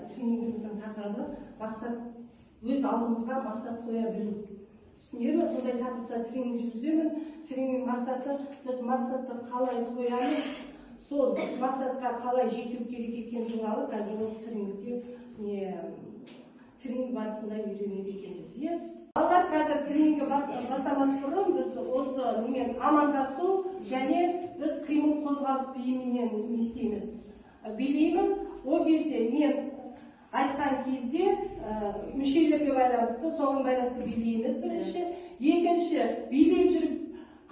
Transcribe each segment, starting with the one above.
тренингіміздің тақырыбы мақсат, өз алдымызға мақсат қоя білу. Түсінемін, сондай тақырыпта тренинг жүргіземін. Тренинг мақсаты, біз мақсатты қалай қоямыз, сол мақсатқа қалай жету керек екен туралы қазір осы тренинг барысында үйренеді екенбіз. Балалар қазір тренингті бастамас бұрын біз осы немен амандасу және біз қимыл қозғалыс биіменен не істейміз, билейміз. О кезде мен айтқан кезде мүшелерге байланысты, соған байланысты билейміз бірінші. Екінші, билеп жүріп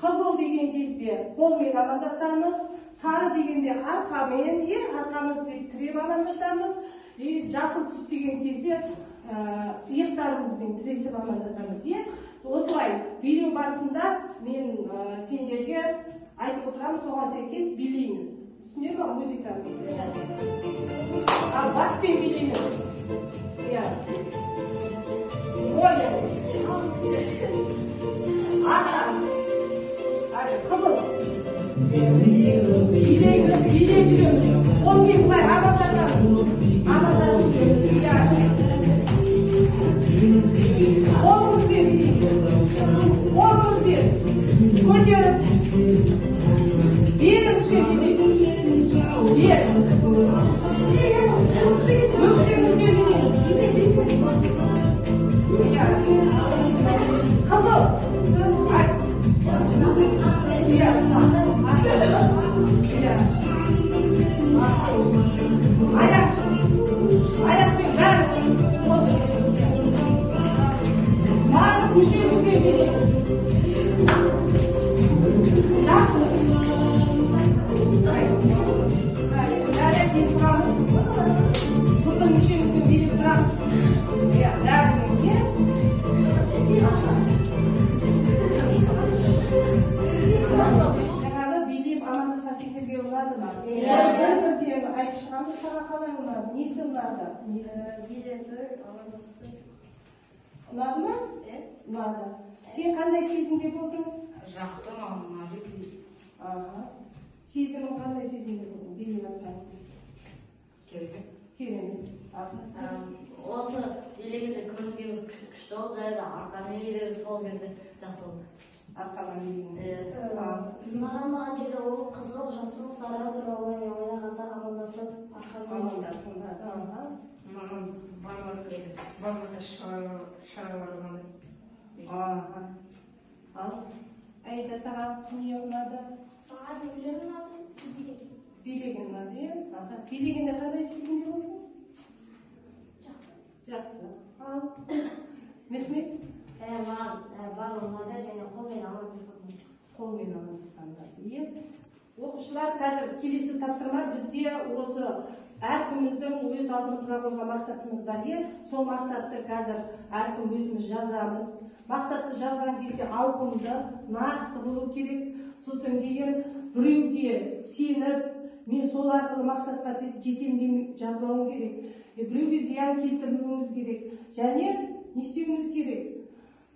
қызыл деген кезде қолмен амандасамыз, сары дегенде арқамен, арқамыз деп тіреп амандасамыз, жасыл түс деген кезде иықтарымызбен тіресіп амандасамыз. Осылай билеу барысында мен сендерге айтып отырамын, соған сәйкес билейміз. Түсінеді ме музыкасы? Ал баспен билейміз. Арқан, қызыл. Билеп жүреміз. Қолмен бұлай амандасамыз. Қолымызбен билейміз. Қолымызбен көтеріп, белімізбен билейміз. Өксемізбен билейміз. Қызыл. Аяқпен бәрін барлық мүшемізбен билейміз. Жақсы. Бәрін тұрамыз. Бұлдың мүшемізбен билеп тұрамыз. Жаңағы билеп амандасқан сендерге ұнады ма? Бір-бірден айтып шығамыз, саған қалай ұнады? Несі ұнады? Биледі, амандасты. Ұнады ма? Ұнады. Сен қандай сезімде болдың? Жақсы, маған ұнады дейді. Сезімің қандай сезімде болдың? Билеп атқан. Керемет. Керемет. Осы билегенде көңіліміз күшті болды, арқамен биледі, сол кезде жақсы болды. Арқамен билейміз. Маған жері ол қызыл, жасыл, сары туралы ойлағанда амандасып, арқамен амандасып. Маған барлық шаралар ұнады. Ал, Әйда, саған не ұнады? Маған билеген ұнады. Билеген ұнады, билегенде қандай сезімде болдың? Жақсы. Ал, Мехмет? Маған барлық ұнады және қолмен амандасқан. Қолмен амандасқанда. Оқушылар қазір келесі тапсырма бізде осы әркіміздің өз алдымызға қойған мақсатымыз бар. Сол мақсатты қазір әркім өзіміз жазамыз. Мақсатты жазған кезде ауқымды, нақты болу керек. Сосын кейін біреуге сеніп, мен сол арқылы мақсатқа жетемін деп жазбауым керек. Біреуге зиян келтірмеуіміз керек. Және не істеуіміз керек?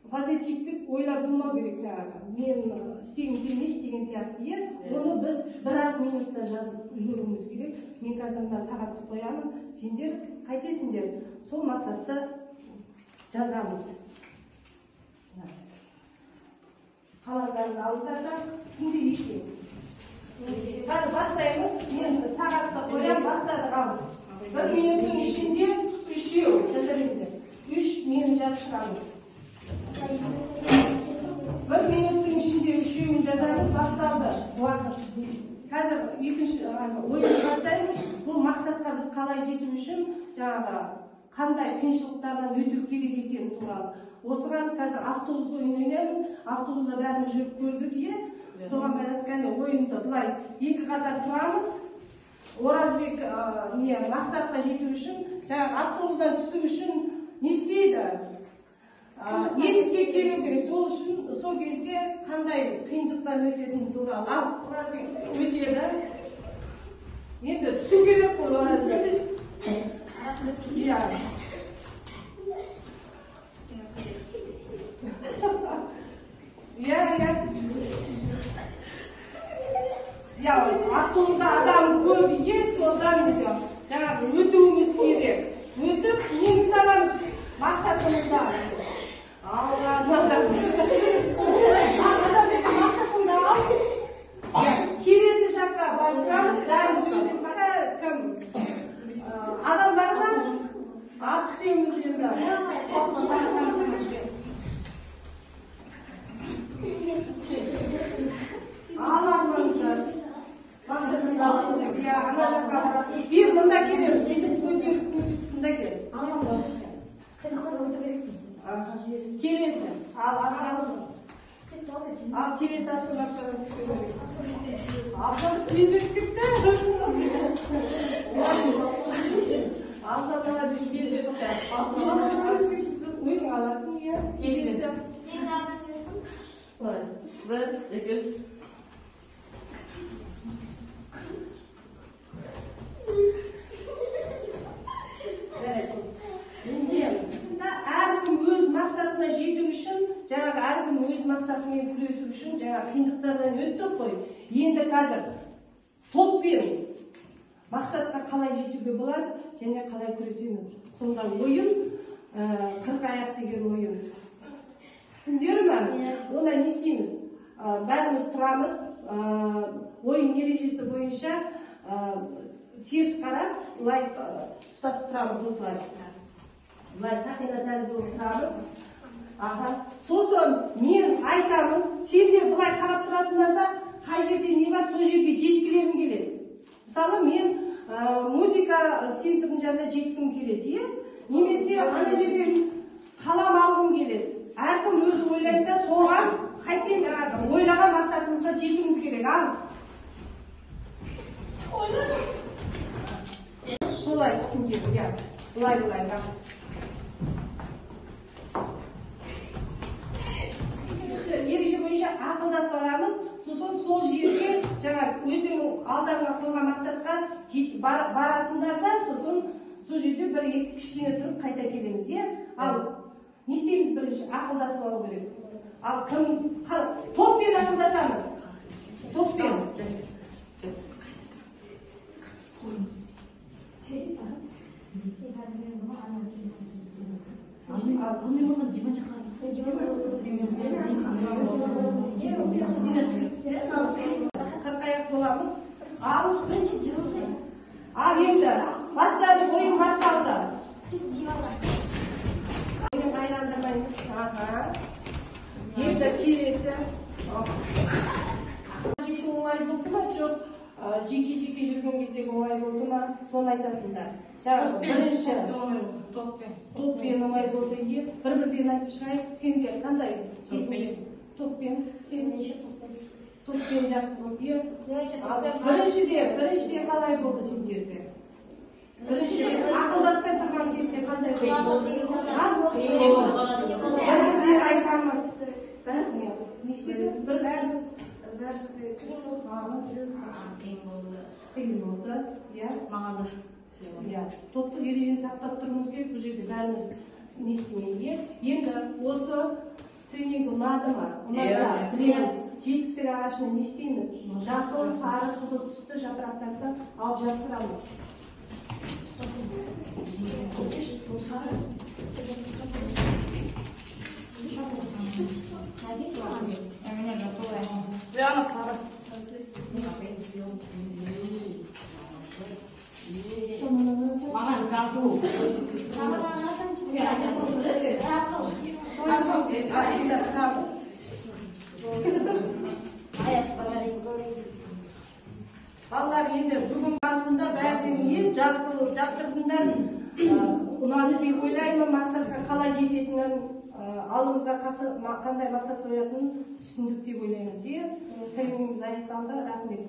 Позитивтік ойлар болмау керек жаңағы. Мен істегім келмейді деген сияқты. Оны біз бір-ақ минутта жазып үлгеруіміз керек. Мен қазір сағатты қоямын. Сендер қайтесіңдер? Сол мақсатты жазамыз. Қалағандарын алып күнде ешке. Қазір бастаймыз. Мен сағатты қоям, бастадық ал. Бір минуттың ішінде үшеу жазарымды. 3 минут жазып шығамыз. Бір минуттың ішінде үшеуін жазамыз, басталды. Қазір екінші ойын бастаймыз. Бұл мақсатқа біз қалай жету үшін жаңағы қандай қиыншылықтардан өту керек екен туралы. Осыған қазір автобус ойын ойнаймыз. Автобуста бәріміз жүріп көрдік, соған байланысты ойынды былай екі қатар тұрамыз. Оразбек мақсатқа жету үшін, жаңағы автобустан түсу үшін не істейді? Есікке келу керек. Сол үшін сол кезде қандай қиыншылықтан өтетінін туралы. Ал, Оразбек өтеді. Енді түсу керек қой Оразбек. Автобуста адам көп, содан жаңағы өтуіміз керек. түсеміз енді. Аламыздар. Мақсатымыз алып, ана жаққа барып. Bir мында келеміз. Мында келеміз. Келесі. Ал арқаңызын. Ал келесі асылмақтарын түскен керек. Абдан тезек кетті. Абдан біз келжесті. Өзің аласың, е? Келесі. Сен nereden diyorsun? Bir, iki, üç. Әркім өз мақсатына жету үшін, жаңағы әркім өз мақсатымен күресу үшін, жаңағы қиындықтардан өтті қой. Енді қазір топпен мақсатқа қалай жетуге болады, және қалай күресеміз. Сонда ойын, 40 аяқ деген ойын. Түсіндер ме? Онда не істейміз? Бәріміз тұрамыз, ойын ережесі бойынша теріс қарап, былай ұстасып тұрамыз осылай. Былай сақина тәрізді болып тұрамыз. Сосын мен айтамын, сен де былай қарап тұрасыңдар да, қай жерде не бар, сол жерге жеткілерім келеді. Мысалы, мен музыка центрінің жанында жеткім келеді, немесе ана жерден қалам алғым келеді. Әркім өзі ойлайды да, соған қайтен ойлаған мақсатымызға жетуіміз керек. Солай түсіндірді, былай. Ереже бойынша ақылдасып аламыз, сосын сол жерге өздерінің алдарына қойған мақсатқа барасыңдар да, сосын сол жерде бір-екі кішкене тұрып қайта келеміз. Ал не істейміз бірінші? Ақылдасып алу керек. Ал топпен ақылдасамыз. Топпен. Қырқаяқ боламыз. Ал енді бастады, ойын басталды. Ойын айландырмаймыз. Енді келесі. Жету оңай болды ма? Жоқ. Жеке жүрген кездегі оңай болды ма? Соны айтасыңдар. Бірінші топпен оңай болды. Бір-бірден айтып шығайық. Сенде қандай? Топпен. Топпен жақсы болды. Біріншіде қалай болды сендерде? Біріншіде ақылдаспен тұрған кезде қандай болды? Бір-бірден айтамыз. Бір қиын болды. Маған да. Топтық ережені сақтап тұрмыз керек, бұл жерде бәріміз не істемейді. Енді осы тренинг ұнады ма? Ұнады, білеміз. Жетістік ағашына не істейміз? Жасыл, сары, қызыл түсті жапырақтарды алып жапсырамыз. Прямо сары. Маған жасыл. Балалар енді бүгін барысында бәрінен жасыл жапсырдыңдар, ұнады деп ойлаймын, мақсатқа қалай жететінін, алдымызға қандай мақсат қоятынын түсіндік деп ойлаймыз. Тренингіміз аяқталды, рахмет.